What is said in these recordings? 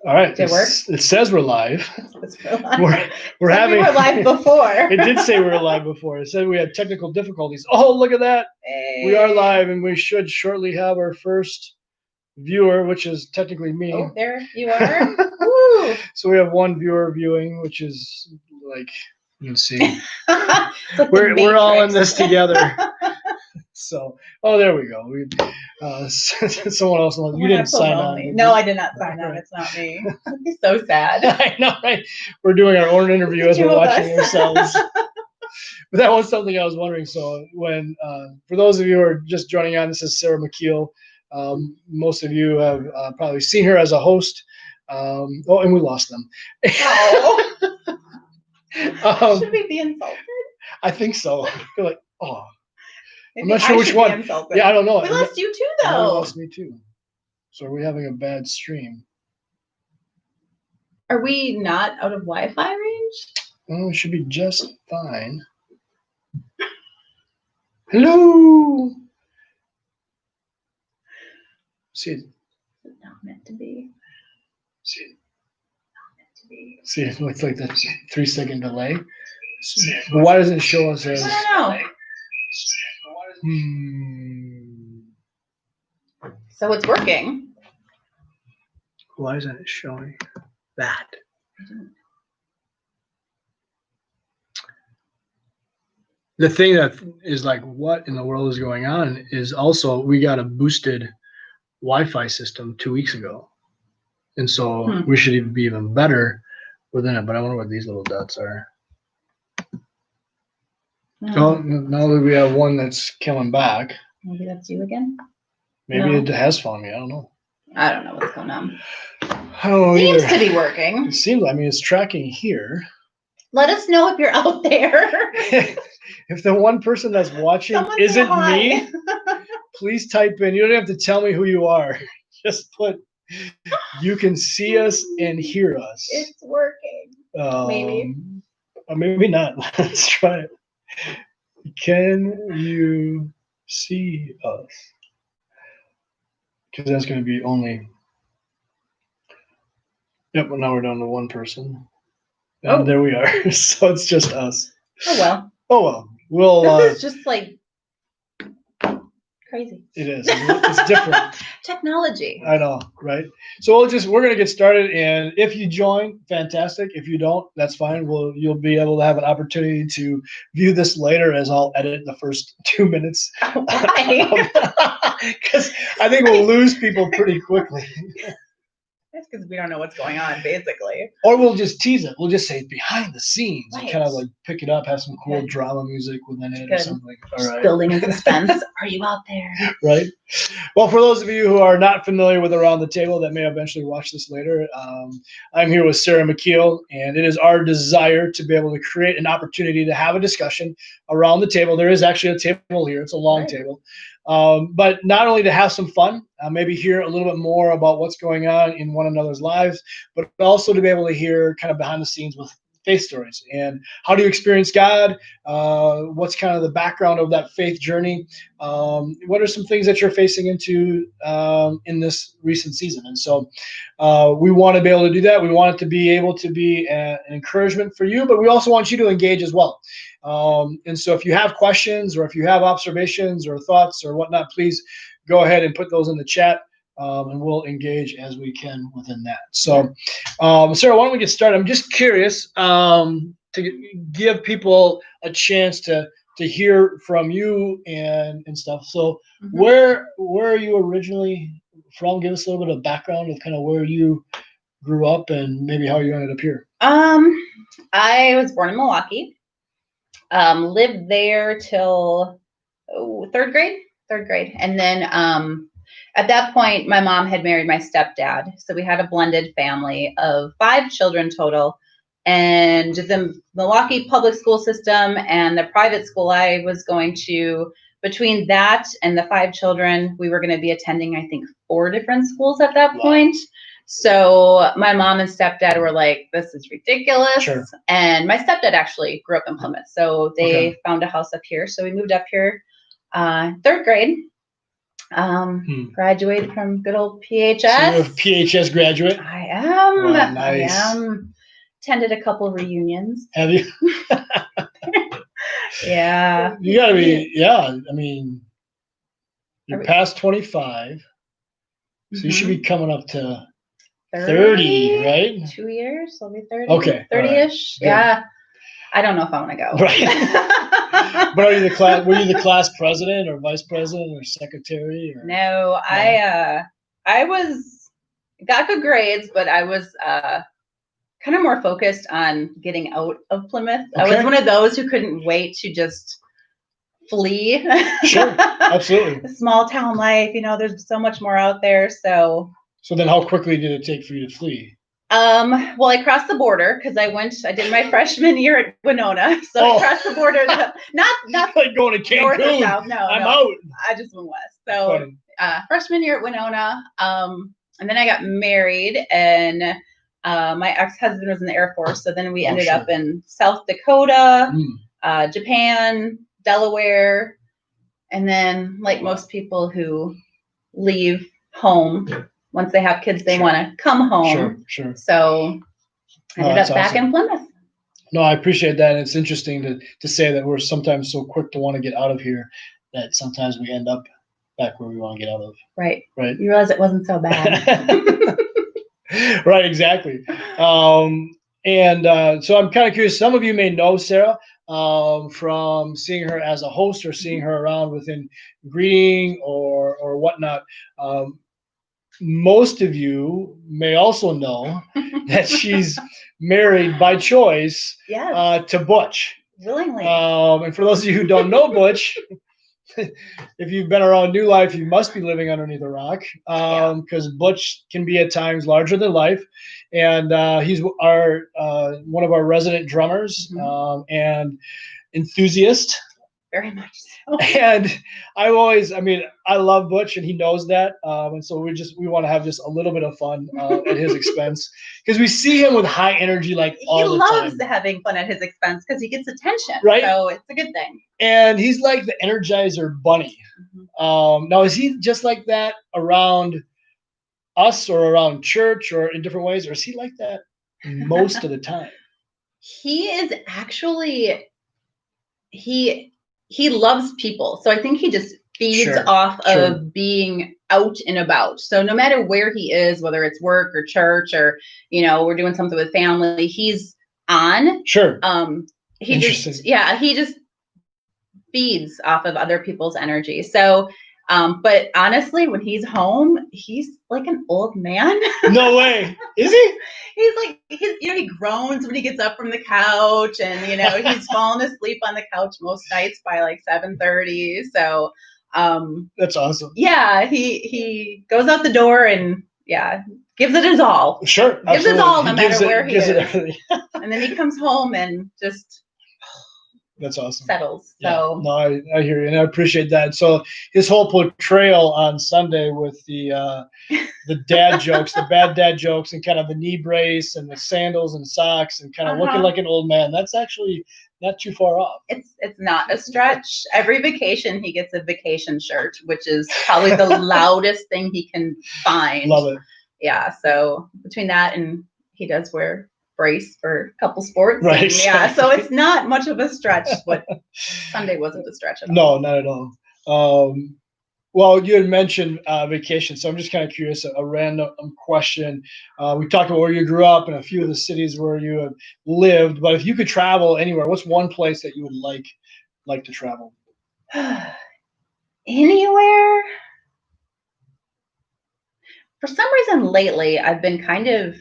All right. Did it work? It says we're live. We're live. We're having. We were live before. It did say we were live before. It said we had technical difficulties. Oh, look at that. Hey. We are live, and we should shortly have our first viewer, which is technically me. Oh, there you are. Woo. So we have one viewer viewing, which is like, you can see. Like we're all in this together. So, oh, there we go. We, someone else. You didn't sign on. No, I did not sign on. It's not me. It's so sad. I know, right? We're doing our own interview as we're watching ourselves. But that was something I was wondering. So, when for those of you who are just joining on, this is Sarah Macheel. Most of you have probably seen her as a host. Oh, and we lost them. Oh. Should we be insulted? I think so. I feel like, oh. Maybe I'm not sure which one. Yeah, I don't know. We lost you too, though. You lost me too. So are we having a bad stream? Are we not out of Wi-Fi range? Oh, it should be just fine. Hello. See it. It's not meant to be. See it. Not meant to be. See, it looks like that 3-second delay. But why doesn't it show us as? I don't know. So it's working. Why isn't it showing that? The thing that is like, what in the world is going on is also we got a boosted Wi-Fi system 2 weeks ago. And so we should even be even better within it. But I wonder what these little dots are. Oh, now that we have one that's coming back. Maybe that's you again? Maybe it has found me. I don't know. I don't know what's going on. I don't know either. Seems to be working. It seems, I mean, it's tracking here. Let us know if you're out there. If the one person that's watching isn't me, please type in. You don't have to tell me who you are. Just put, you can see us and hear us. It's working. Maybe. Or maybe not. Let's try it. Can you see us? Because that's going to be only. Yep, well, now we're down to one person. And there we are. So it's just us. Oh, well. Oh, well. We'll. This is just like crazy. It is. It's different. Technology. I know, right? So we're going to get started. And if you join, fantastic. If you don't, that's fine. You'll be able to have an opportunity to view this later as I'll edit the first 2 minutes. Why? Because I think we'll lose people pretty quickly. That's because we don't know what's going on, basically. Or we'll just tease it. We'll just say behind the scenes and right. kind of like pick it up, have some cool drama music within it or something. All right. Building in suspense. Are you out there? Right. Well, for those of you who are not familiar with Around the Table that may eventually watch this later, I'm here with Sarah Macheel, and it is our desire to be able to create an opportunity to have a discussion around the table. There is actually a table here. It's a long table. But not only to have some fun, maybe hear a little bit more about what's going on in one another's lives, but also to be able to hear kind of behind the scenes with faith stories and how do you experience God? What's kind of the background of that faith journey? What are some things that you're facing into in this recent season? And so we want to be able to do that. We want it to be able to be an encouragement for you, but we also want you to engage as well. And so if you have questions or if you have observations or thoughts or whatnot, please go ahead and put those in the chat. And we'll engage as we can within that. So, Sarah, why don't we get started? I'm just curious to give people a chance to hear from you and stuff. So, where are you originally from? Give us a little bit of background of kind of where you grew up and maybe how you ended up here. I was born in Milwaukee. Lived there till third grade, and then at that point, my mom had married my stepdad. So we had a blended family of 5 children total. And the Milwaukee public school system and the private school I was going to, between that and the 5 children, we were going to be attending, I think, 4 different schools at that point. So my mom and stepdad were like, this is ridiculous. Sure. And my stepdad actually grew up in Plymouth. So they found a house up here. So we moved up here third grade. Graduated from good old PHS. So you're a PHS graduate? I Wow, nice. I am. Attended a couple reunions. Have you? Yeah. You gotta be, yeah. I mean, you're past 25, so you should be coming up to 30, right? 2 years. I'll be 30. Okay. 30-ish. Right. Yeah. I don't know if I want to go. Right. But are you the class? Were you the class president or vice president or secretary? Or? No, I was got good grades, but I was kind of more focused on getting out of Plymouth. Okay. I was one of those who couldn't wait to just flee. Sure, absolutely. Small town life, there's so much more out there. So then how quickly did it take for you to flee? Well, I crossed the border because I did my freshman year at Winona. So I crossed the border, not like going to Cancun. North or south. No, I'm out. I just went west. So freshman year at Winona. And then I got married, and my ex-husband was in the Air Force. So then we ended up in South Dakota, Japan, Delaware. And then, like most people who leave home, once they have kids, they want to come home. Sure. So I ended up back in Plymouth. No, I appreciate that. And it's interesting to say that we're sometimes so quick to want to get out of here that sometimes we end up back where we want to get out of. Right. Right. You realize it wasn't so bad. Right, exactly. So I'm kind of curious. Some of you may know Sarah from seeing her as a host or seeing her around within greeting or whatnot. Most of you may also know that she's married by choice to Butch. Willingly. And for those of you who don't know Butch, if you've been around New Life, you must be living underneath a rock because Butch can be at times larger than life. And he's our one of our resident drummers and enthusiast. Very much so. And I love Butch, and he knows that. And so we want to have just a little bit of fun at his expense because we see him with high energy all the time. He loves having fun at his expense because he gets attention. Right. So it's a good thing. And he's like the Energizer Bunny. Now, is he just like that around us or around church or in different ways, or is he like that most of the time? He is actually he loves people. So I think he just feeds off of being out and about. So no matter where he is, whether it's work or church or, we're doing something with family, he's on. Sure. He just feeds off of other people's energy. So, but honestly, when he's home, he's like an old man. No way. Is he? He groans when he gets up from the couch, and he's falling asleep on the couch most nights by like 7:30. So that's awesome. Yeah, he goes out the door and gives it his all. Sure. Gives it all no matter where he is. And then he comes home and just that's awesome. Settles. Yeah. So no, I hear you, and I appreciate that. So his whole portrayal on Sunday with the dad jokes, the bad dad jokes, and kind of the knee brace and the sandals and socks and kind of looking like an old man. That's actually not too far off. It's not a stretch. Every vacation he gets a vacation shirt, which is probably the loudest thing he can find. Love it. Yeah. So between that and he does wear brace for a couple sports. Right. And, so it's not much of a stretch, but Sunday wasn't a stretch at No, all. not at all. Well, you had mentioned vacation, so I'm just kind of curious, a random question. We talked about where you grew up and a few of the cities where you have lived, but if you could travel anywhere, what's one place that you would like to travel? Anywhere? For some reason lately, I've been kind of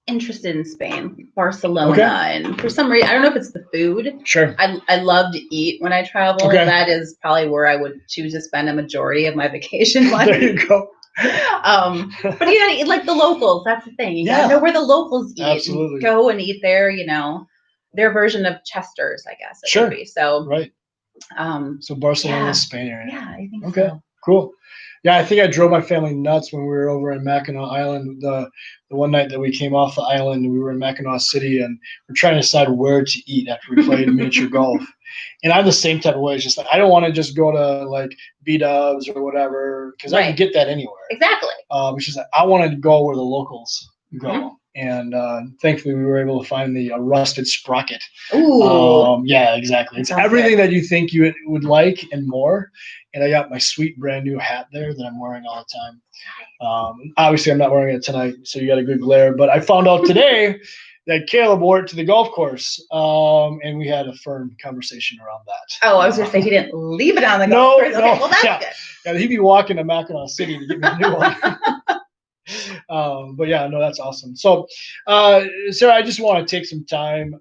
interested in Spain, Barcelona, and for some reason, I don't know if it's the food. Sure. I love to eat when I travel. Okay. That is probably where I would choose to spend a majority of my vacation money. There you go. But you gotta eat like the locals. That's the thing. You gotta know where the locals eat. Absolutely. And go and eat there. Their version of Chester's, I guess. It would be. So right. So Barcelona, Spain area. Yeah, I think so. Okay. Cool. Yeah, I think I drove my family nuts when we were over in Mackinac Island. The one night that we came off the island, we were in Mackinac City, and we're trying to decide where to eat after we played miniature golf. And I'm the same type of way. It's just like I don't want to just go to like B Dubs or whatever because I can Right. get that anywhere. Exactly. It's just like I wanted to go where the locals go. Mhm. And thankfully, we were able to find the rusted sprocket. Ooh. Yeah, exactly. That It's sounds everything good. that you think you would like and more. And I got my sweet brand new hat there that I'm wearing all the time. Obviously, I'm not wearing it tonight, so you got a good glare. But I found out today that Caleb wore it to the golf course, and we had a firm conversation around that. Oh, I was going to say he didn't leave it on the No, golf course. Okay, no, well, that's yeah. good. Yeah, he'd be walking to Mackinac City to get me a new one. But yeah, no, that's awesome. So, Sarah, I just want to take some time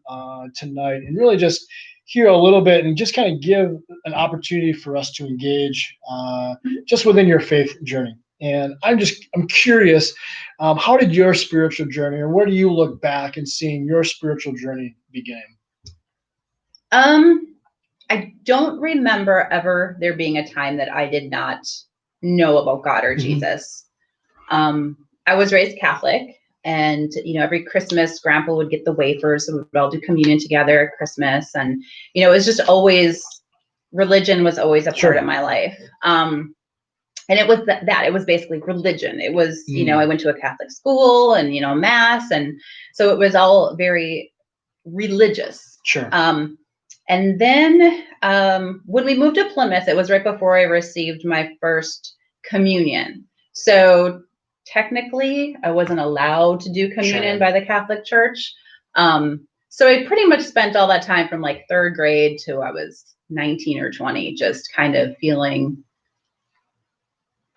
tonight and really just hear a little bit and just kind of give an opportunity for us to engage just within your faith journey. And I'm curious, how did your spiritual journey, or where do you look back and seeing your spiritual journey beginning? I don't remember ever there being a time that I did not know about God or Mhm. Jesus. I was raised Catholic, and every Christmas, Grandpa would get the wafers, so we would all do communion together at Christmas, and it was just always religion was always a Sure. part of my life. And it was that it was basically religion. It was I went to a Catholic school and mass, and so it was all very religious. Sure. And then when we moved to Plymouth, it was right before I received my first communion. So technically, I wasn't allowed to do communion Sure. by the Catholic Church. So I pretty much spent all that time from like third grade to I was 19 or 20, just kind of feeling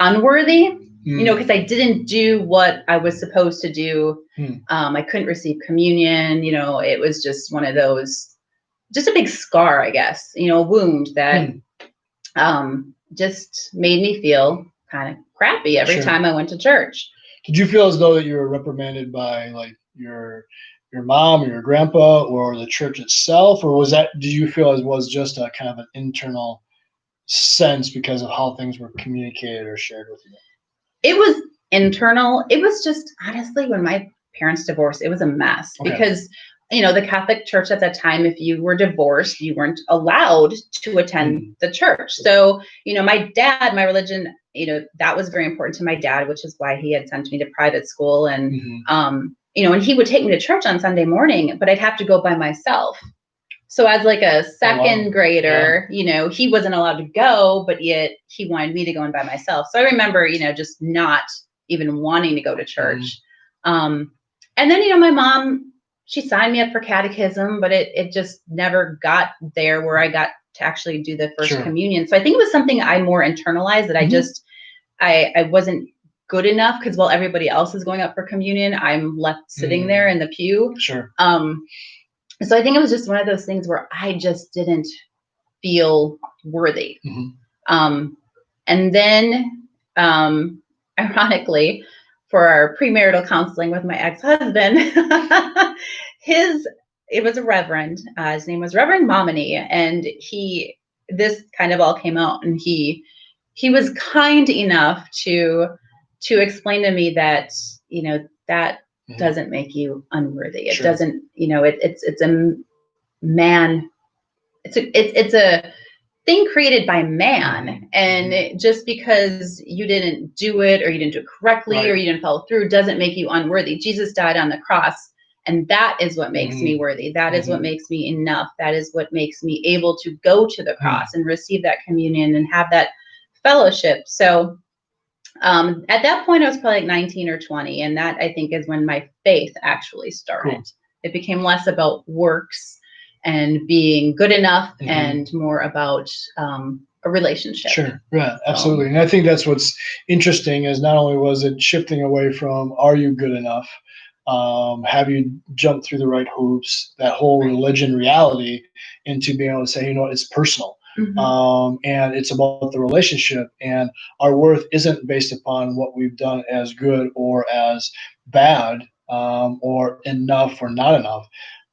unworthy, because I didn't do what I was supposed to do. I couldn't receive communion. It was just one of those, just a big scar, I guess, a wound that just made me feel kind of crappy every Sure. time I went to church. Did you feel as though that you were reprimanded by like your mom or your grandpa or the church itself, or did you feel it was just a kind of an internal sense because of how things were communicated or shared with you? It was internal. It was just honestly when my parents divorced, it was a mess. Okay. Because the Catholic Church at that time, if you were divorced, you weren't allowed to attend the church. So, my dad, my religion, that was very important to my dad, which is why he had sent me to private school. And, and he would take me to church on Sunday morning, but I'd have to go by myself. So as like a second grader, he wasn't allowed to go, but yet he wanted me to go in by myself. So I remember, just not even wanting to go to church. And then, my mom, she signed me up for catechism, but it just never got there where I got to actually do the first communion. So I think it was something I more internalized that I wasn't good enough, because while everybody else is going up for communion, I'm left sitting there in the pew. Sure. So I think it was just one of those things where I just didn't feel worthy. And then, ironically, for our premarital counseling with my ex-husband, it was a reverend. His name was Reverend Momini, and this kind of all came out, and he was kind enough to explain to me that that doesn't make you unworthy. It doesn't, it's a man. It's a thing created by man, and just because you didn't do it or you didn't do it correctly or you didn't follow through doesn't make you unworthy. Jesus died on the cross, and that is what makes me worthy. That is what makes me enough. That is what makes me able to go to the cross and receive that communion and have that fellowship. So at that point, I was probably like 19 or 20, and that I think is when my faith actually started. Cool. It became less about works and being good enough and more about a relationship. Sure, yeah, absolutely. And I think that's what's interesting is not only was it shifting away from are you good enough, have you jumped through the right hoops, that whole religion reality, into being able to say, it's personal. And it's about the relationship, and our worth isn't based upon what we've done as good or as bad, or enough or not enough.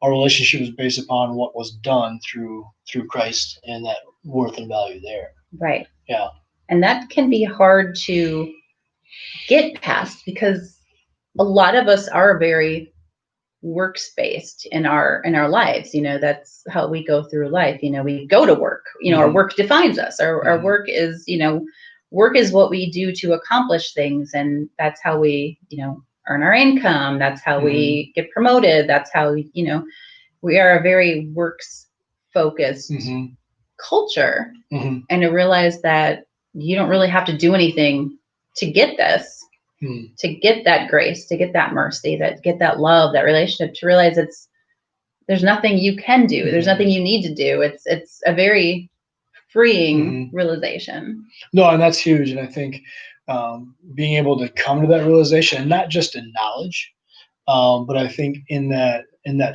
Our relationship is based upon what was done through Christ and that worth and value there. Right. Yeah. And that can be hard to get past because a lot of us are very works-based in our lives. That's how we go through life. We go to work. Our work defines us. Our work is, work is what we do to accomplish things, and that's how we, earn our income. That's how we get promoted. That's how we are a very works focused culture. And to realize that you don't really have to do anything to get this, to get that grace, to get that mercy, that get that love, that relationship, to realize there's nothing you can do. There's nothing you need to do. It's a very freeing realization. No, and that's huge. And I think being able to come to that realization, and not just in knowledge, but I think in that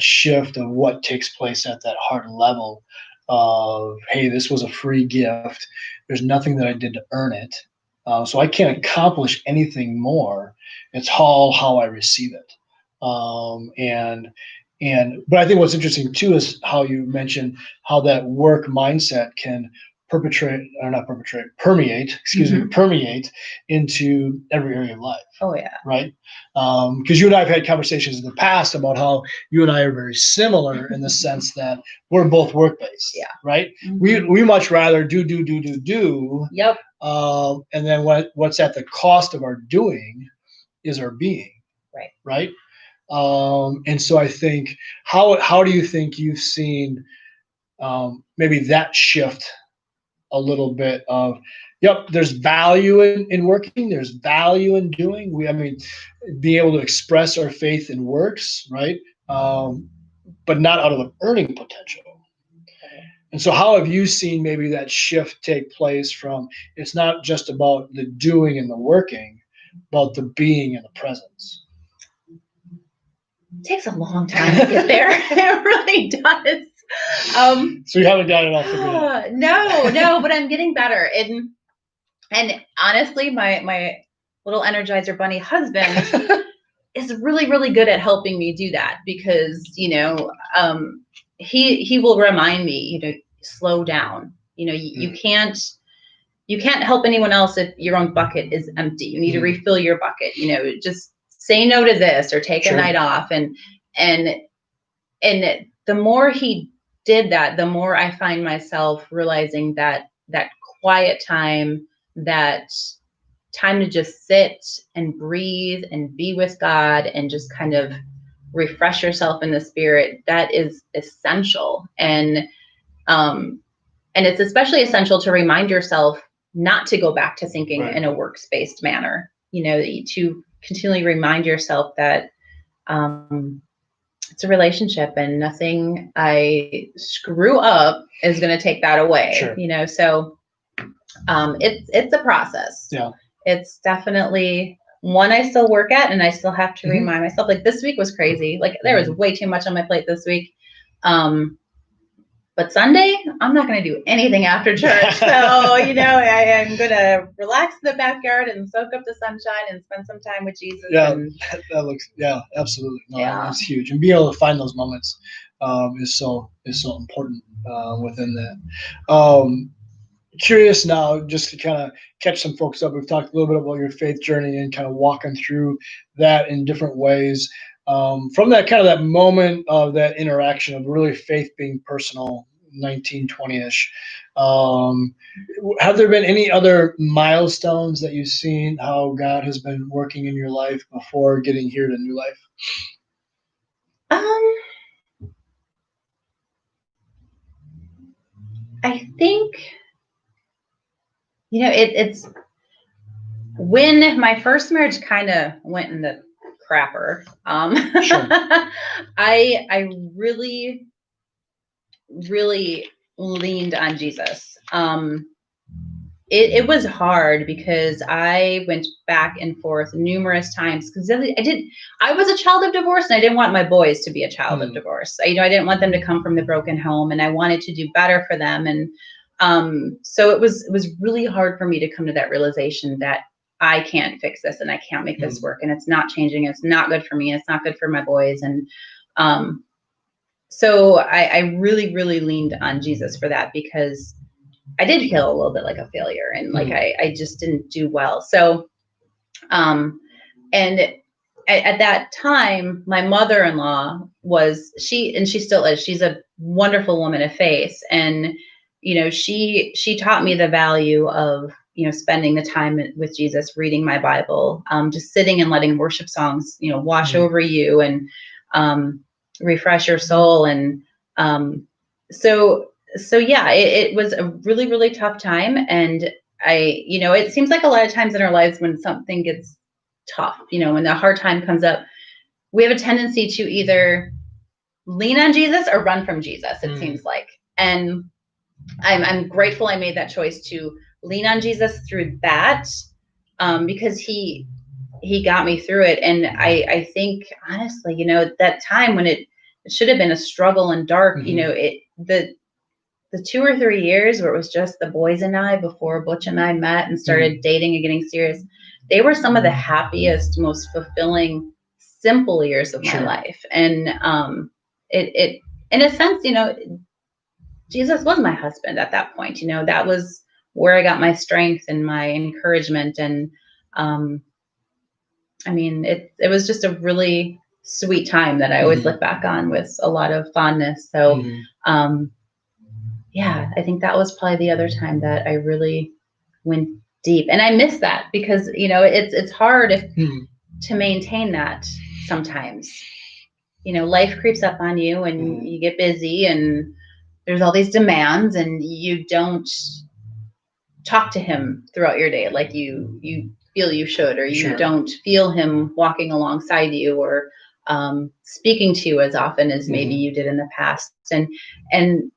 shift of what takes place at that heart level of, hey, this was a free gift. There's nothing that I did to earn it. So I can't accomplish anything more. It's all how I receive it. But I think what's interesting too is how you mentioned how that work mindset can permeate into every area of life. Oh yeah. Right. Because you and I have had conversations in the past about how you and I are very similar in the sense that we're both work-based. Yeah. Right. We much rather do. Yep. And then what's at the cost of our doing is our being. Right. Right. And so I think, how do you think you've seen maybe that shift a little bit of, yep, there's value in working, there's value in doing. Being able to express our faith in works, right? But not out of the earning potential. And so how have you seen maybe that shift take place from, it's not just about the doing and the working, but the being and the presence? It takes a long time to get there. It really does. So you haven't got it all figured out. No, but I'm getting better. And honestly, my little Energizer Bunny husband is really, really good at helping me do that because, he will remind me, slow down. You can't help anyone else if your own bucket is empty. You need to refill your bucket. Just say no to this or take a night off. And the more he did that, the more I find myself realizing that quiet time, that time to just sit and breathe and be with God and just kind of refresh yourself in the spirit, that is essential. And it's especially essential to remind yourself not to go back to thinking in a works-based manner, to continually remind yourself that it's a relationship and nothing I screw up is going to take that away. Sure. So it's a process. Yeah. It's definitely one I still work at, and I still have to remind myself, like this week was crazy. Like there was way too much on my plate this week. But Sunday, I'm not going to do anything after church. So, I am going to relax in the backyard and soak up the sunshine and spend some time with Jesus. Yeah, absolutely. No, that's huge. And being able to find those moments is so important within that. Curious now, just to kind of catch some folks up. We've talked a little bit about your faith journey and kind of walking through that in different ways. From that kind of that moment of that interaction of really faith being personal, 1920-ish, have there been any other milestones that you've seen how God has been working in your life before getting here to New Life? I think, it's when my first marriage kind of went in the crapper. Sure. I really, really leaned on Jesus. It was hard because I went back and forth numerous times because I was a child of divorce and I didn't want my boys to be a child of divorce. I didn't want them to come from the broken home, and I wanted to do better for them. And so it was really hard for me to come to that realization that I can't fix this and I can't make this work, and it's not changing. It's not good for me. It's not good for my boys. And so I really, really leaned on Jesus for that, because I did feel a little bit like a failure, and like Mm-hmm. I just didn't do well. So, and at that time, my mother-in-law she still is. She's a wonderful woman of faith, and she taught me the value of spending the time with Jesus, reading my Bible, just sitting and letting worship songs wash over you and refresh your soul. And so yeah, it was a really, really tough time. And it seems like a lot of times in our lives when something gets tough, when the hard time comes up, we have a tendency to either lean on Jesus or run from Jesus, it seems like. And I'm grateful I made that choice to lean on Jesus through that, because he got me through it. And I think honestly, that time when it should have been a struggle and dark, the 2 or 3 years where it was just the boys and I before Butch and I met and started dating and getting serious, they were some of the happiest, most fulfilling, simple years of my life. And it in a sense, Jesus was my husband at that point. That was where I got my strength and my encouragement. And I mean, it was just a really sweet time that I always look back on with a lot of fondness. So yeah, I think that was probably the other time that I really went deep. And I miss that because, it's hard to maintain that sometimes. Life creeps up on you and you get busy and there's all these demands and you don't talk to him throughout your day like you feel you should, or you don't feel him walking alongside you or speaking to you as often as maybe you did in the past. And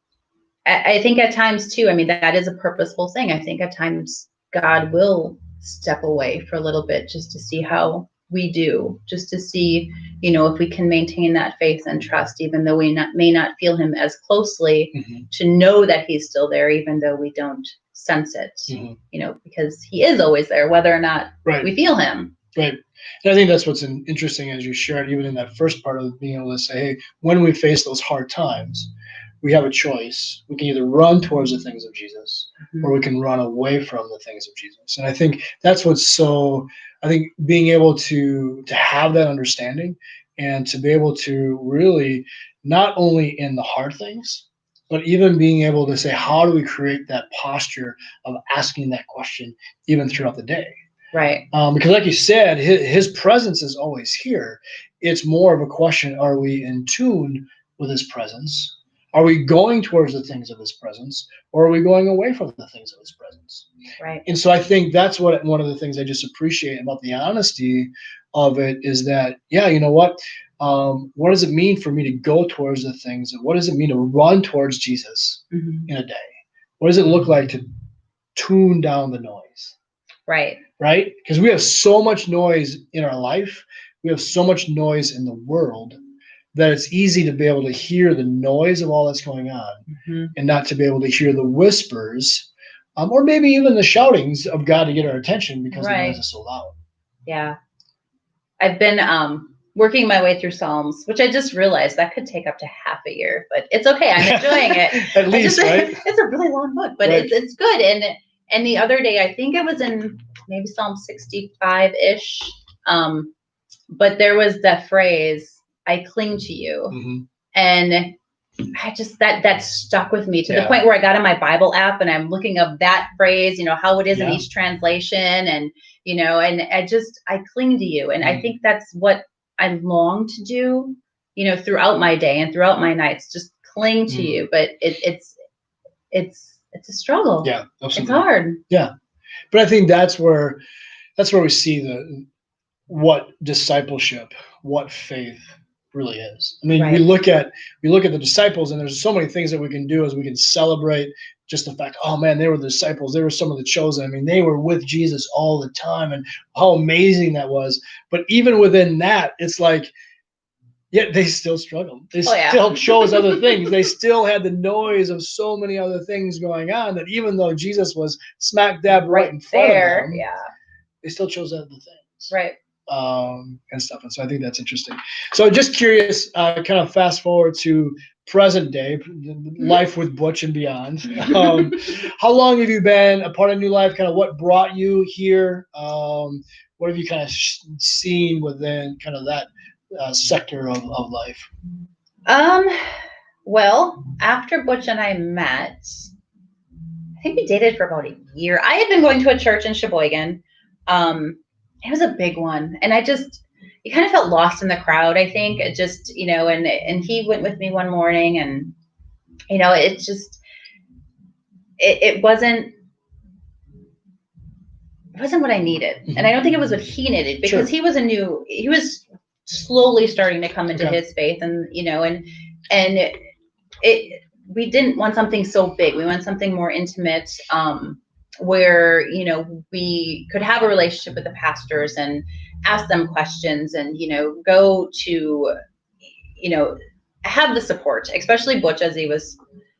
I think at times too, I mean, that is a purposeful thing. I think at times God will step away for a little bit just to see how we do, just to see, if we can maintain that faith and trust, even though we may not feel him as closely, to know that he's still there, even though we don't sense it, because he is always there, whether or not we feel him. Right. And I think that's what's interesting as you shared, even in that first part of being able to say, hey, when we face those hard times, we have a choice. We can either run towards the things of Jesus or we can run away from the things of Jesus. And I think that's what's I think being able to have that understanding and to be able to really not only in the hard things, but even being able to say, how do we create that posture of asking that question even throughout the day? Right. Because like you said, his presence is always here. It's more of a question, are we in tune with his presence? Are we going towards the things of his presence, or are we going away from the things of his presence? Right. And so I think that's one of the things I just appreciate about the honesty of it is that, yeah, you know what does it mean for me to go towards the things? And what does it mean to run towards Jesus in a day? What does it look like to tune down the noise? Right. Right? Because we have so much noise in our life. We have so much noise in the world that it's easy to be able to hear the noise of all that's going on and not to be able to hear the whispers or maybe even the shoutings of God to get our attention because the noise is so loud. Yeah. I've been working my way through Psalms, which I just realized that could take up to half a year, but it's okay. I'm enjoying it. At least, right? It's a really long book, but it's good. And the other day, I think it was in maybe Psalm 65-ish, but there was that phrase, I cling to you. And I just, that stuck with me to the point where I got in my Bible app and I'm looking up that phrase, how it is in each translation. And, and I cling to you. And I think that's what I long to do, throughout my day and throughout my nights, just cling to you. But it's a struggle. Yeah, absolutely. It's hard. Yeah. But I think that's where we see what discipleship, what faith really is. I mean, we look at the disciples, and there's so many things that we can do as we can celebrate just the fact, oh man, they were the disciples, they were some of the chosen. I mean, they were with Jesus all the time, and how amazing that was. But even within that, it's like, yet they still struggled. They still chose other things. They still had the noise of so many other things going on that even though Jesus was smack dab right in front of them, they still chose other things. Right. And stuff. And so I think that's interesting. So just curious, kind of fast forward to present day, life with Butch and beyond. How long have you been a part of New Life? Kind of what brought you here? What have you kind of seen within kind of that sector of life? Well, after Butch and I met, I think we dated for about a year. I had been going to a church in Sheboygan. It was a big one, and you kind of felt lost in the crowd. I think it just, and he went with me one morning, and it just it wasn't what I needed, and I don't think it was what he needed because Sure. he was slowly starting to come into Okay. his faith, and we didn't want something so big. We want something more intimate, where we could have a relationship with the pastors and ask them questions, and go to have the support, especially Butch as he was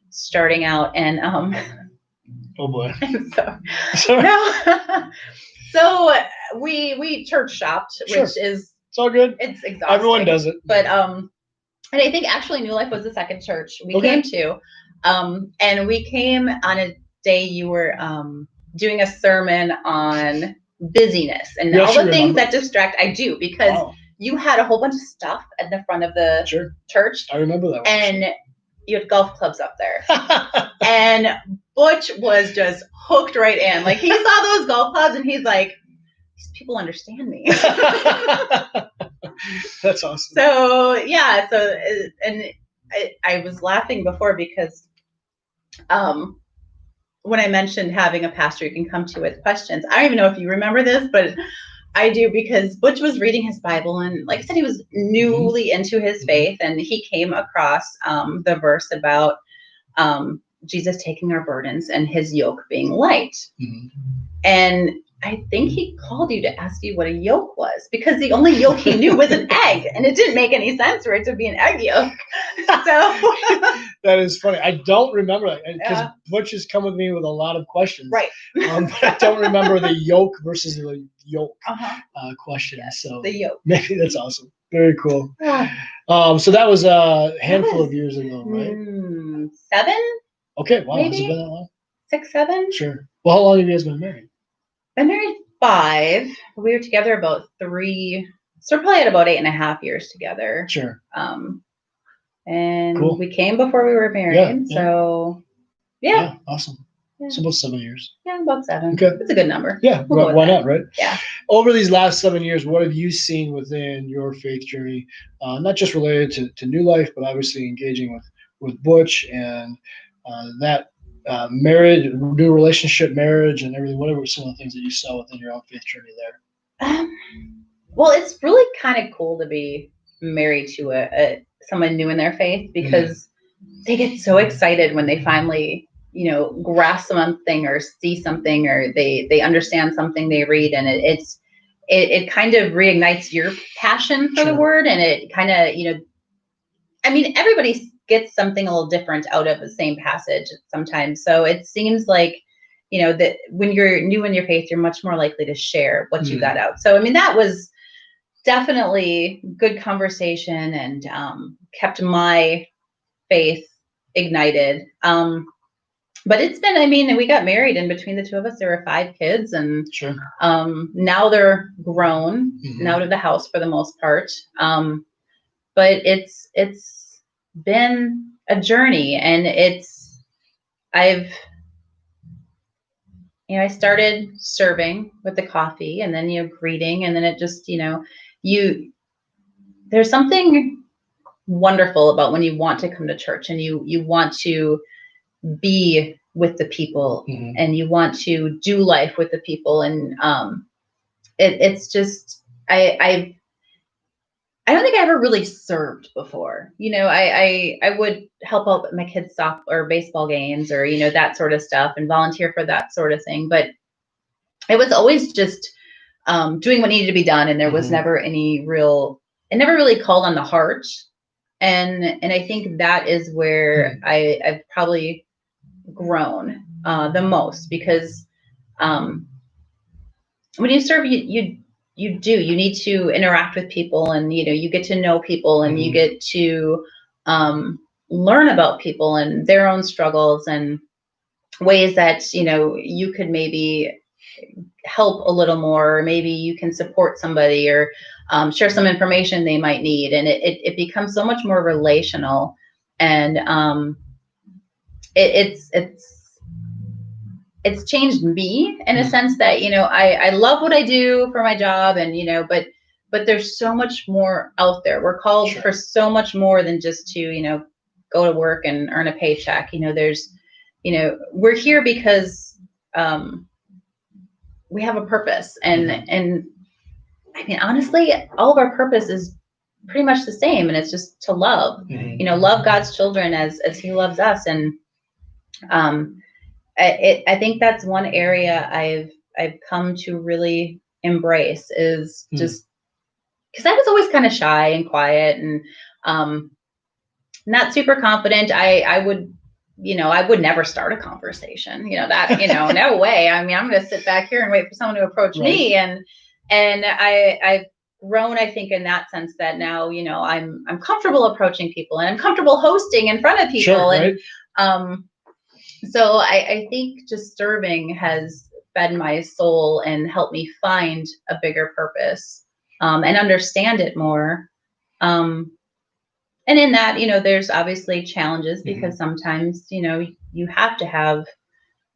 starting out. And Oh boy. Sorry. No. So we church shopped, Sure. which is It's all good. It's exhausting. Everyone does it. But and I think actually New Life was the second church we came to. And we came on a day you were doing a sermon on busyness and all the things that distract. I do, because you had a whole bunch of stuff at the front of the church. I remember that one. And you had golf clubs up there. And Butch was just hooked right in. Like, he saw those golf clubs and he's like, these people understand me. That's awesome. So yeah, and I was laughing before because when I mentioned having a pastor you can come to with questions, I don't even know if you remember this, but I do, because Butch was reading his Bible, and like I said, he was newly into his faith, and he came across the verse about Jesus taking our burdens and his yoke being light. And I think he called you to ask you what a yolk was, because the only yolk he knew was an egg, and it didn't make any sense for it to be an egg yolk. So that is funny. I don't remember that, because Butch has come with me with a lot of questions. Right. But I don't remember the yolk versus the yolk question. Yes, so the yolk. Maybe that's awesome. Very cool. So that was a handful of years ago, right? 7. Okay. Wow. Maybe? Has it been that long? 6, 7. Sure. Well, how long have you guys been married? Been married 5. We were together about 3. So we're probably at about 8.5 years together. Sure. And cool. We came before we were married. Yeah. So yeah. Awesome. Yeah. So about 7 years. Yeah, about 7. Okay. It's a good number. Yeah. Why not, right? Yeah. Over these last 7 years, what have you seen within your faith journey? Not just related to New Life, but obviously engaging with Butch and that marriage, new relationship, marriage, and everything. Whatever some of the things that you saw within your own faith journey there. Well, it's really kind of cool to be married to someone new in their faith, because they get so excited when they finally grasp something or see something, or they understand something they read, and it kind of reignites your passion for the word, and it kind of I mean, everybody gets something a little different out of the same passage sometimes. So it seems like that when you're new in your faith, you're much more likely to share what you got out. So I mean, that was definitely good conversation, and kept my faith ignited. But it's been, I mean, we got married, and between the two of us, there were 5 kids, and now they're grown and out of the house for the most part. But it's been a journey, and I started serving with the coffee, and then greeting, and then it just there's something wonderful about when you want to come to church, and you want to be with the people, and you want to do life with the people, and it's just I don't think I ever really served before. I would help out at my kids' softball or baseball games, or that sort of stuff, and volunteer for that sort of thing. But it was always just doing what needed to be done, and there was never any real. It never really called on the heart, and I think that is where I've probably grown the most, because when you serve, you need to interact with people, and you get to know people, and you get to learn about people and their own struggles and ways that, you know, you could maybe help a little more, or maybe you can support somebody, or share some information they might need. And it becomes so much more relational. And it's changed me in a sense that, you know, I love what I do for my job, and, you know, but there's so much more out there. We're called Sure. for so much more than just to, you know, go to work and earn a paycheck. You know, there's, you know, we're here because we have a purpose. And I mean, honestly, all of our purpose is pretty much the same, and it's just to love, you know, love God's children as he loves us. And I think that's one area I've come to really embrace, is just because I was always kind of shy and quiet, and not super confident. I would, you know, I would never start a conversation, you know, that, you know, no way. I mean, I'm going to sit back here and wait for someone to approach me. And I've grown, I think, in that sense, that now, you know, I'm comfortable approaching people, and I'm comfortable hosting in front of people. Sure, and so I think just serving has fed my soul and helped me find a bigger purpose, and understand it more. And in that, you know, there's obviously challenges, because sometimes, you know, you have to have,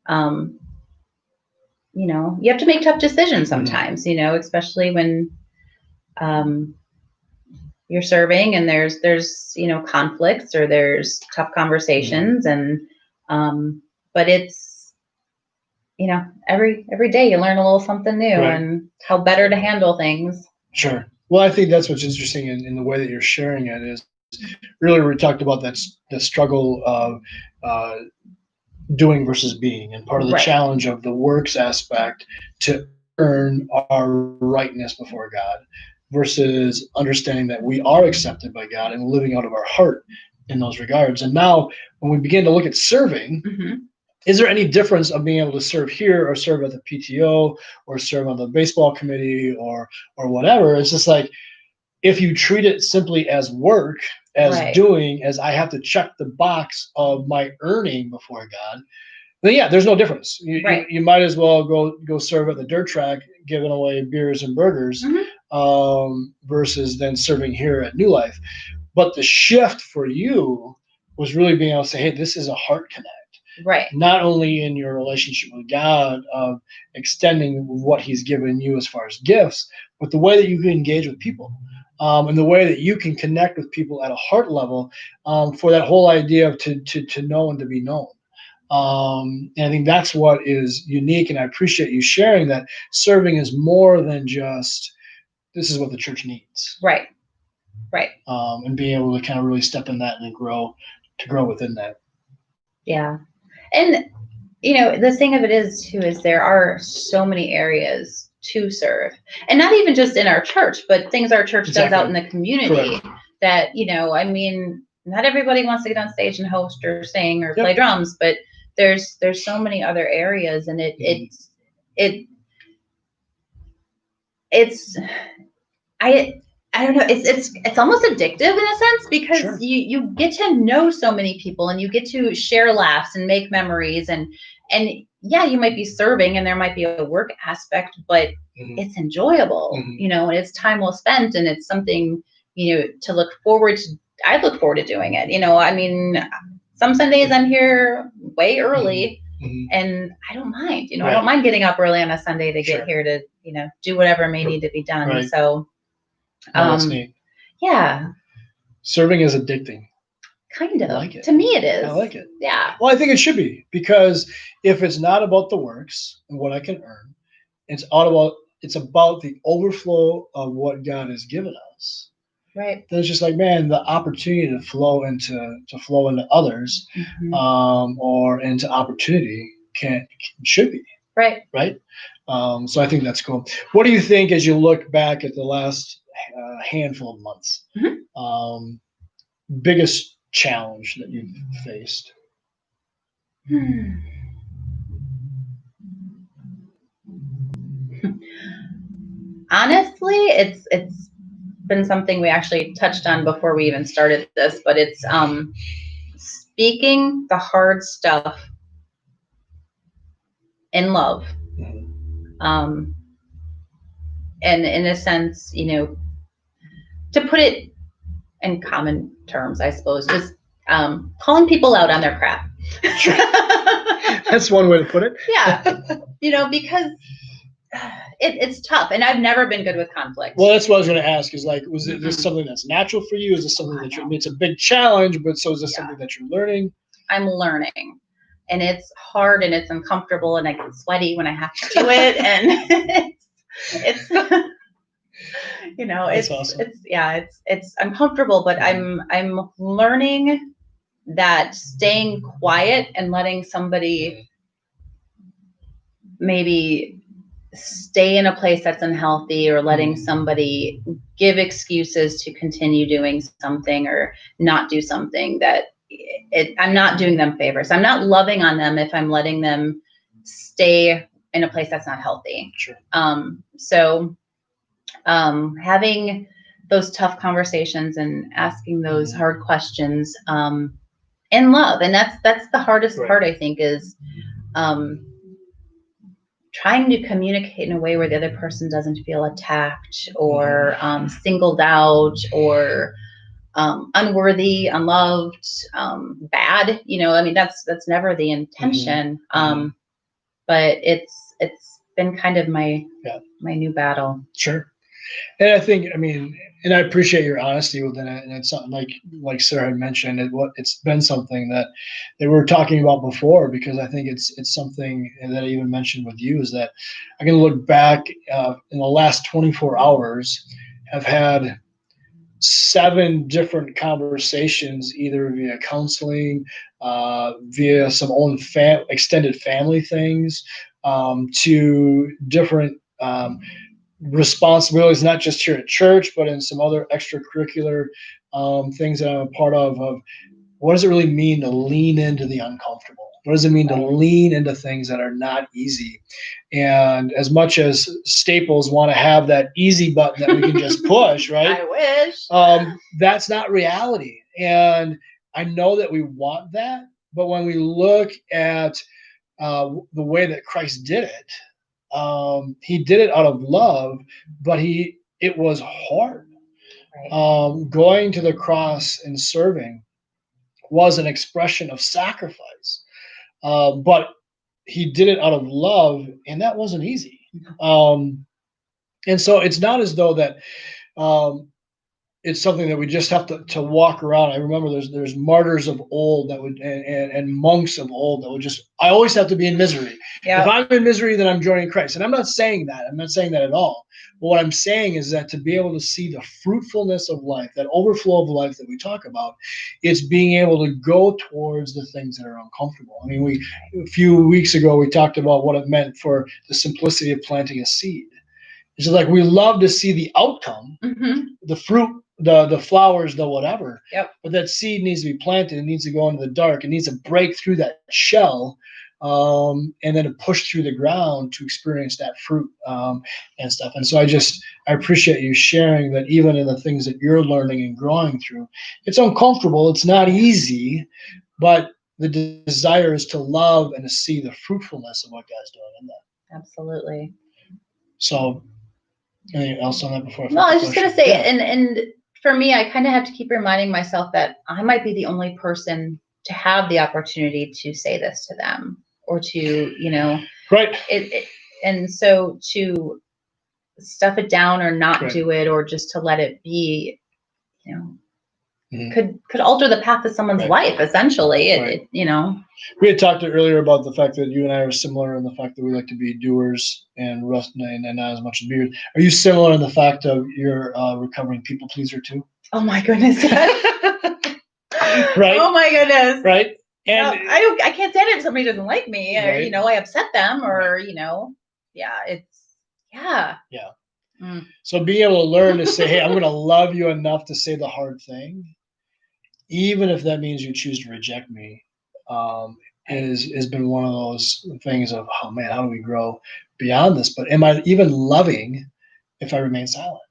you know, you have to make tough decisions sometimes, you know, especially when you're serving, and there's, you know, conflicts, or there's tough conversations. And but it's, you know, every day you learn a little something new, and how better to handle things. Sure. Well, I think that's what's interesting in the way that you're sharing it is really we talked about the struggle of doing versus being, and part of the challenge of the works aspect to earn our rightness before God versus understanding that we are accepted by God and living out of our heart in those regards. And now when we begin to look at serving, is there any difference of being able to serve here or serve at the PTO or serve on the baseball committee or whatever? It's just like, if you treat it simply as work, as doing, as I have to check the box of my earning before God, then yeah, there's no difference. You might as well go serve at the dirt track, giving away beers and burgers, versus then serving here at New Life. But the shift for you was really being able to say, hey, this is a heart connect. Not only in your relationship with God of extending what he's given you as far as gifts, but the way that you can engage with people, and the way that you can connect with people at a heart level, for that whole idea of to know and to be known. And I think that's what is unique, and I appreciate you sharing that serving is more than just this is what the church needs. And being able to kind of really step in that and grow within that. Yeah. And, you know, the thing of it is too, is there are so many areas to serve, and not even just in our church, but things our church does out in the community. That, you know, I mean, not everybody wants to get on stage and host or sing or play drums, but there's so many other areas, and it's I don't know. It's almost addictive in a sense, because you get to know so many people, and you get to share laughs and make memories, and yeah, you might be serving and there might be a work aspect, but it's enjoyable, you know, and it's time well spent, and it's something, you know, to look forward to. I look forward to doing it. You know, I mean, some Sundays I'm here way early, and I don't mind. You know, I don't mind getting up early on a Sunday to get here to, you know, do whatever may need to be done. So. That's neat. Yeah. Serving is addicting. Kind of. I like it. To me, it is. I like it. Yeah. Well, I think it should be, because if it's not about the works and what I can earn, it's about the overflow of what God has given us. Then it's just like, man, the opportunity to flow into others, or into opportunity should be. Right. So I think that's cool. What do you think as you look back at the last handful of months? Biggest challenge that you've faced? Honestly, it's been something we actually touched on before we even started this, but it's speaking the hard stuff in love. And in a sense, to put it in common terms, I suppose, just calling people out on their crap. Sure. That's one way to put it. Yeah. Because it's tough, and I've never been good with conflict. Well, that's what I was going to ask. Is like, was it this something that's natural for you? Is this something that it's a big challenge? But so is this something that you're learning? I'm learning, and it's hard, and it's uncomfortable, and I get sweaty when I have to do it, and it's That's awesome. it's uncomfortable, but I'm learning that staying quiet and letting somebody maybe stay in a place that's unhealthy, or letting somebody give excuses to continue doing something or not do something, that I'm not doing them favors. I'm not loving on them if I'm letting them stay in a place that's not healthy. Sure. So having those tough conversations and asking those hard questions in love, and that's the hardest part, I think, is trying to communicate in a way where the other person doesn't feel attacked or singled out or unworthy, unloved, bad. I mean, that's never the intention. But it's been kind of my new battle. Sure. And I think, and I appreciate your honesty within it. And it's something like Sarah had mentioned, it's been something that they were talking about before, because I think it's something that I even mentioned with you, is that I can look back in the last 24 hours, have had 7 different conversations, either via counseling, via some own extended family things, to different responsibilities, not just here at church, but in some other extracurricular things that I'm a part of what does it really mean to lean into the uncomfortable? What does it mean to lean into things that are not easy? And as much as Staples want to have that easy button that we can just push, right? I wish. That's not reality. And I know that we want that, but when we look at the way that Christ did it, he did it out of love, but it was hard. Going to the cross and serving was an expression of sacrifice, but he did it out of love, and that wasn't easy. And so it's not as though that it's something that we just have to walk around. I remember there's martyrs of old that would and monks of old that would just, I always have to be in misery. If I'm in misery, then I'm joining Christ. And I'm not saying that. I'm not saying that at all. But what I'm saying is that to be able to see the fruitfulness of life, that overflow of life that we talk about, it's being able to go towards the things that are uncomfortable. I mean, a few weeks ago, we talked about what it meant for the simplicity of planting a seed. It's just like we love to see the outcome, the fruit, the flowers, the whatever. But that seed needs to be planted. It needs to go into the dark. It needs to break through that shell, and then to push through the ground to experience that fruit and stuff. And so I appreciate you sharing that, even in the things that you're learning and growing through, it's uncomfortable. It's not easy, but the desire is to love and to see the fruitfulness of what God's doing in that. Absolutely. So, anything else on that before? No, I was just going to say, and for me, I kind of have to keep reminding myself that I might be the only person to have the opportunity to say this to them, or to, right. And so to stuff it down or not do it, or just to let it be, could alter the path of someone's life, essentially. We had talked earlier about the fact that you and I are similar in the fact that we like to be doers and not as much as beers. Are you similar in the fact of you're a recovering people pleaser too? Oh my goodness. Right. Oh my goodness. Right. And I can't stand it if somebody doesn't like me, or I upset them, or So being able to learn to say, hey, I'm going to love you enough to say the hard thing, even if that means you choose to reject me, has been one of those things of, oh man, how do we grow beyond this? But am I even loving if I remain silent?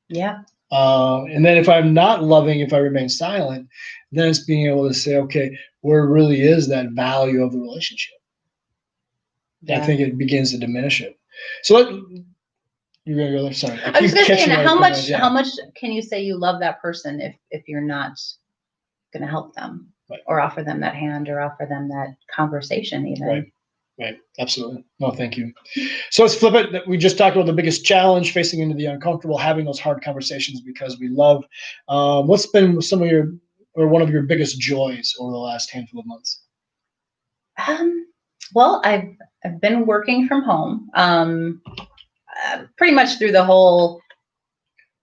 Yeah. And then if I'm not loving, if I remain silent, then it's being able to say, okay, where really is that value of the relationship? I think it begins to diminish it. So you're gonna go there. Sorry, I was just gonna say, and how much yeah. how much can you say you love that person if you're not gonna help them, Right. or offer them that hand, or offer them that conversation even? Right. Right. Absolutely. No, thank you. So let's flip it. We just talked about the biggest challenge, facing into the uncomfortable, having those hard conversations because we love. What's been some of your, or one of your biggest joys over the last handful of months? Well, I've been working from home, pretty much through the whole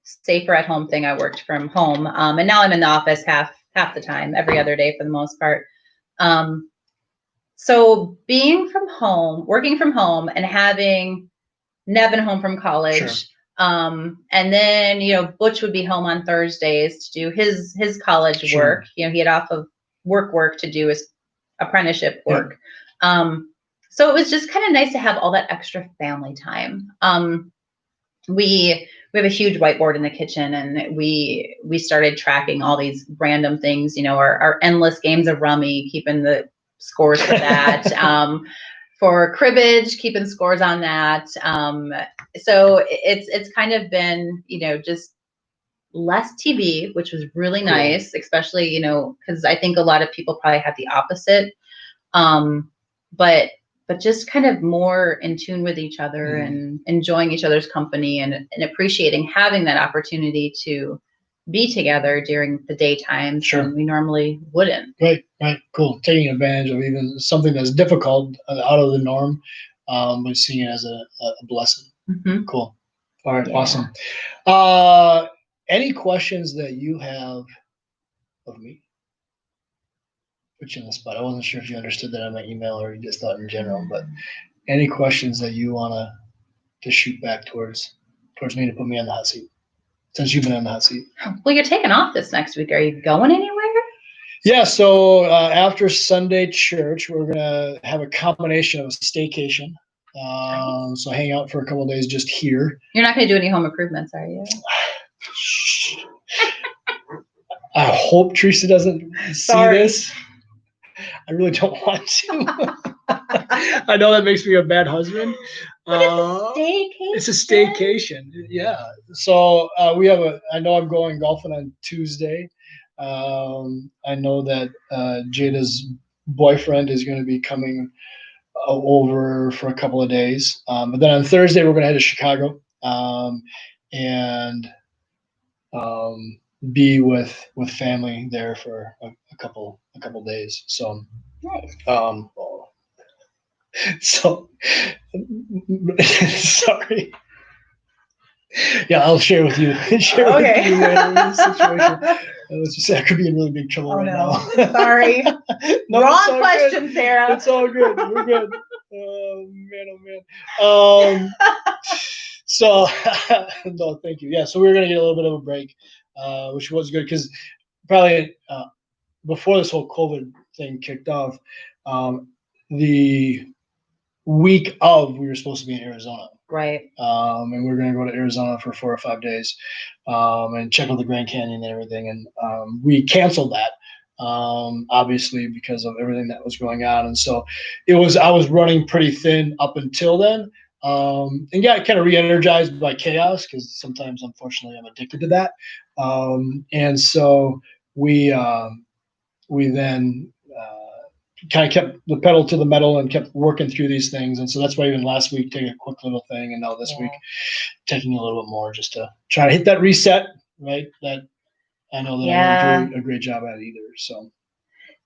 safer at home thing. I worked from home, and now I'm in the office half the time, every other day for the most part. So being from home, working from home, and having Nevin home from college. Sure. And then, Butch would be home on Thursdays to do his college Sure. work. He had off of work to do his apprenticeship work. So it was just kind of nice to have all that extra family time. We have a huge whiteboard in the kitchen, and we started tracking all these random things, our endless games of rummy, keeping the scores for that. For cribbage, keeping scores on that. So it's kind of been, just less TV, which was really nice, especially, because I think a lot of people probably have the opposite. But just kind of more in tune with each other and enjoying each other's company, and appreciating having that opportunity to be together during the daytime. Sure. And we normally wouldn't. Right. Cool. Taking advantage of even something that's difficult, out of the norm, but seeing it as a blessing. Mm-hmm. Cool. All right. Yeah. Awesome. Any questions that you have of me? Put you on the spot. I wasn't sure if you understood that on my email or you just thought in general, but any questions that you want to shoot back towards me, to put me on the hot seat, since you've been on the hot seat? Well, you're taking off this next week. Are you going anywhere? Yeah, so after Sunday church, we're gonna have a combination of a staycation. So hang out for a couple of days just here. You're not gonna do any home improvements, are you? I hope Teresa doesn't see this. I really don't want to. I know that makes me a bad husband. It's a staycation. Yeah. So I know I'm going golfing on Tuesday. I know that Jada's boyfriend is going to be coming over for a couple of days. But then on Thursday, we're going to head to Chicago and be with family there for a couple days. So nice. So sorry. Yeah, I'll share with you. With you later this situation. Let's just say I could be in really big trouble now. Sorry. No, wrong question, good. Sarah. It's all good. We're good. Oh man. So no, thank you. Yeah, so we were gonna get a little bit of a break, which was good because probably before this whole COVID thing kicked off, the week of we were supposed to be in Arizona. Right. And we were going to go to Arizona for 4 or 5 days and check out the Grand Canyon and everything. And we canceled that, obviously, because of everything that was going on. And so I was running pretty thin up until then. And yeah, kind of re-energized by chaos because sometimes, unfortunately, I'm addicted to that. And so we then kind of kept the pedal to the metal and kept working through these things. And so that's why even last week, taking a quick little thing. And now this week, taking a little bit more just to try to hit that reset, right? That I know that I didn't do a great job at either. So.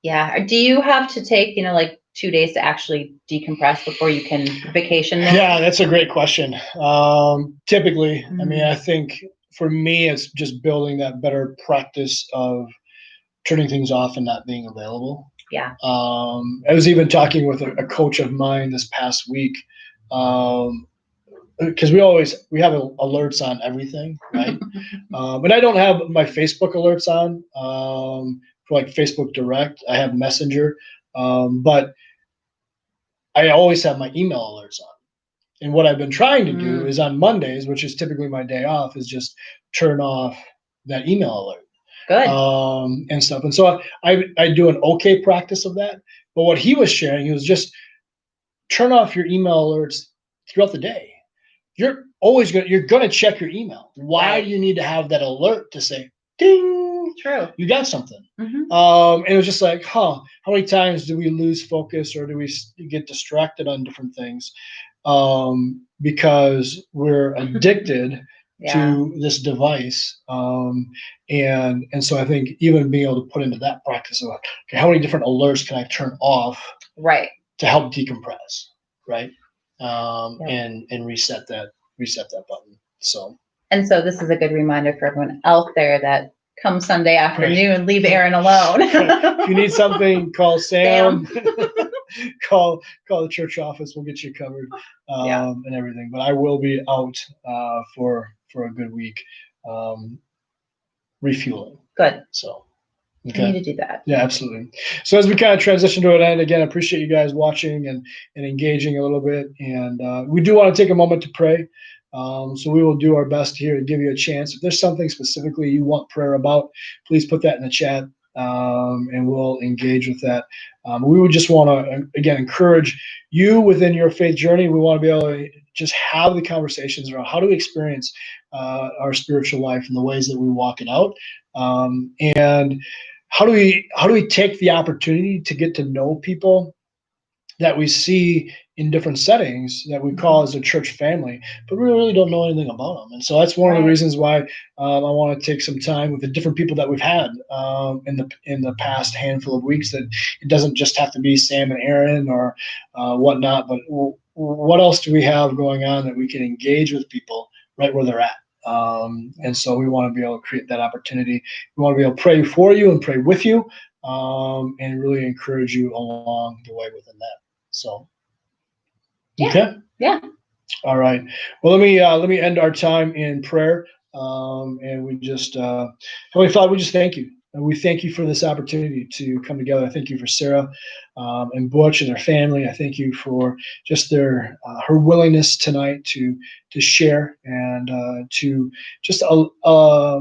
Yeah. Do you have to take, like 2 days to actually decompress before you can vacation? Yeah, that's a great question. Typically, I mean, I think for me, it's just building that better practice of turning things off and not being available. Yeah. I was even talking with a coach of mine this past week, because we have alerts on everything, right? But I don't have my Facebook alerts on for like Facebook Direct. I have Messenger, but I always have my email alerts on. And what I've been trying to do is on Mondays, which is typically my day off, is just turn off that email alert. Good. And stuff. And so I do an okay practice of that. But what he was sharing, he was just turn off your email alerts throughout the day. You're gonna check your email. Why Right. do you need to have that alert to say ding? True. You got something. Mhm. And it was just like, how many times do we lose focus or do we get distracted on different things because we're addicted Yeah. to this device? And so I think even being able to put into that practice of, okay, how many different alerts can I turn off Right. to help decompress, right? Yep. And reset that button. So And so this is a good reminder for everyone out there that come Sunday afternoon, leave Aaron alone. if you need something, call Sam. Sam. call the church office. We'll get you covered Yeah. and everything. But I will be out for a good week, refueling. Good. So You okay. need to do that. Yeah, absolutely. So as we kind of transition to an end, again, I appreciate you guys watching and engaging a little bit. And we do want to take a moment to pray. So we will do our best here to give you a chance. If there's something specifically you want prayer about, please put that in the chat and we'll engage with that. We would just want to, again, encourage you within your faith journey. We want to be able to just have the conversations around how do we experience our spiritual life and the ways that we walk it out. And how do we take the opportunity to get to know people that we see in different settings that we call as a church family, but we really don't know anything about them. And so that's one of the reasons why I want to take some time with the different people that we've had in the past handful of weeks. That it doesn't just have to be Sam and Aaron or whatnot, but what else do we have going on that we can engage with people right where they're at? And so we want to be able to create that opportunity. We want to be able to pray for you and pray with you, and really encourage you along the way within that. So, okay, Yeah. all right. Well, let me end our time in prayer, and we just Heavenly Father, we just thank you. And we thank you for this opportunity to come together. I thank you for Sarah and Butch and their family. I thank you for just their her willingness tonight to share and to just allow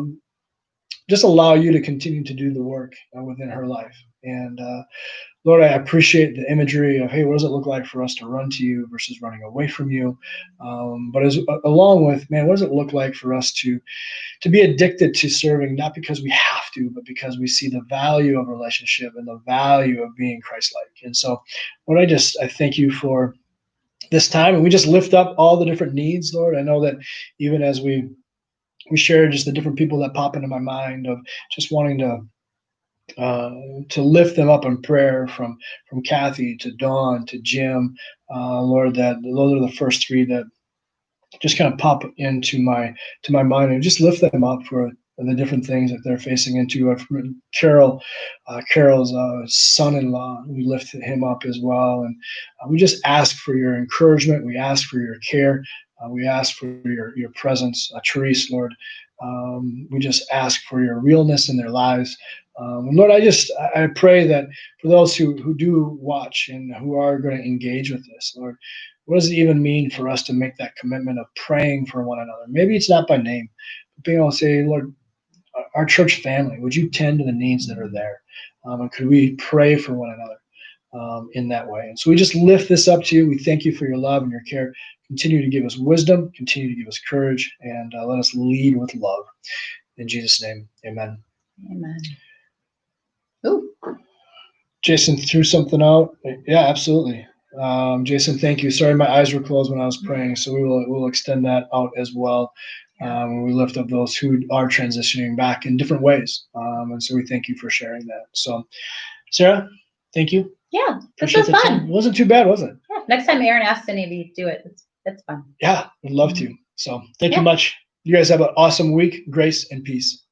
you to continue to do the work within her life. And Lord, I appreciate the imagery of, hey, what does it look like for us to run to you versus running away from you? But along with, man, what does it look like for us to be addicted to serving, not because we have to, but because we see the value of relationship and the value of being Christ-like. And so, Lord, I thank you for this time, and we just lift up all the different needs, Lord. I know that even as we share just the different people that pop into my mind of just wanting to lift them up in prayer, from Kathy to Dawn to Jim, Lord, that those are the first three that just kind of pop into my mind, and just lift them up for the different things that they're facing into. Carol's son-in-law, we lift him up as well, and we just ask for your encouragement. We ask for your care. We ask for your presence, Therese, Lord. We just ask for your realness in their lives. And Lord, I pray that for those who do watch and who are going to engage with this, Lord, what does it even mean for us to make that commitment of praying for one another? Maybe it's not by name, but being able to say, Lord, our church family, would you tend to the needs that are there? And could we pray for one another in that way? And so we just lift this up to you. We thank you for your love and your care. Continue to give us wisdom, continue to give us courage, and let us lead with love. In Jesus' name, amen. Amen. Ooh. Jason threw something out. Yeah, absolutely. Jason, thank you. Sorry, my eyes were closed when I was praying, so we'll extend that out as well. We lift up those who are transitioning back in different ways, and so we thank you for sharing that. So, Sarah, thank you. Yeah, this was fun. It wasn't too bad, was it? Yeah. Next time Aaron asks any of you to do it, it's fun. Yeah, I'd love to. So, thank you much. You guys have an awesome week. Grace and peace.